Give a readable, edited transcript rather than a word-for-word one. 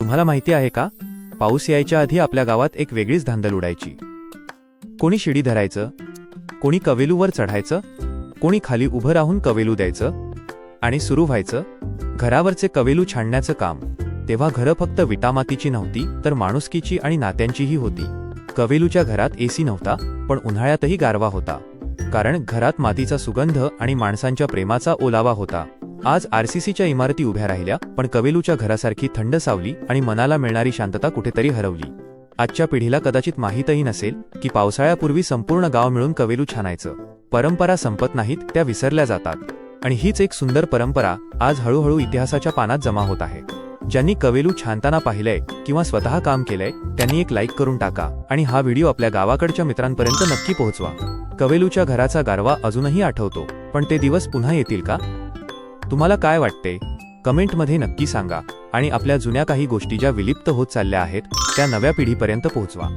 तुम्हाला माहिती आहे का, पाऊस यायच्या आधी आपल्या गावात एक वेगळीच धांदल उडायची. कोणी शिडी धरायचं, कोणी कवेलूवर चढायचं, कोणी खाली उभं राहून कवेलू द्यायचं आणि सुरू व्हायचं घरावरचे कवेलू छाणण्याचं काम. तेव्हा घरं फक्त विटामातीची नव्हती, तर माणुसकीची आणि नात्यांचीही होती. कवेलूच्या घरात एसी नव्हता, पण उन्हाळ्यातही गारवा होता, कारण घरात मातीचा सुगंध आणि माणसांच्या प्रेमाचा ओलावा होता. आज आरसीसीच्या इमारती उभ्या राहिल्या, पण कवेलूच्या घरासारखी थंड सावली आणि मनाला मिळणारी शांतता कुठेतरी हरवली. आजच्या पिढीला कदाचित माहीतही नसेल की पावसाळ्यापूर्वी संपूर्ण गाव मिळून कवेलू छानायचं. परंपरा संपत नाहीत, त्या विसरल्या जातात. आणि हीच एक सुंदर परंपरा आज हळूहळू इतिहासाच्या पानात जमा होत आहे. ज्यांनी कवेलू छानताना पाहिलंय किंवा स्वतः काम केलंय त्यांनी एक लाईक करून टाका आणि हा व्हिडिओ आपल्या गावाकडच्या मित्रांपर्यंत नक्की पोहोचवा. कवेलूच्या घराचा गारवा अजूनही आठवतो, पण ते दिवस पुन्हा येतील का? तुम्हाला काय वाटते? कमेंटमध्ये नक्की सांगा आणि आपल्या जुन्या काही गोष्टी ज्या विलिप्त होत चालल्या आहेत त्या नव्या पिढीपर्यंत पोहोचवा.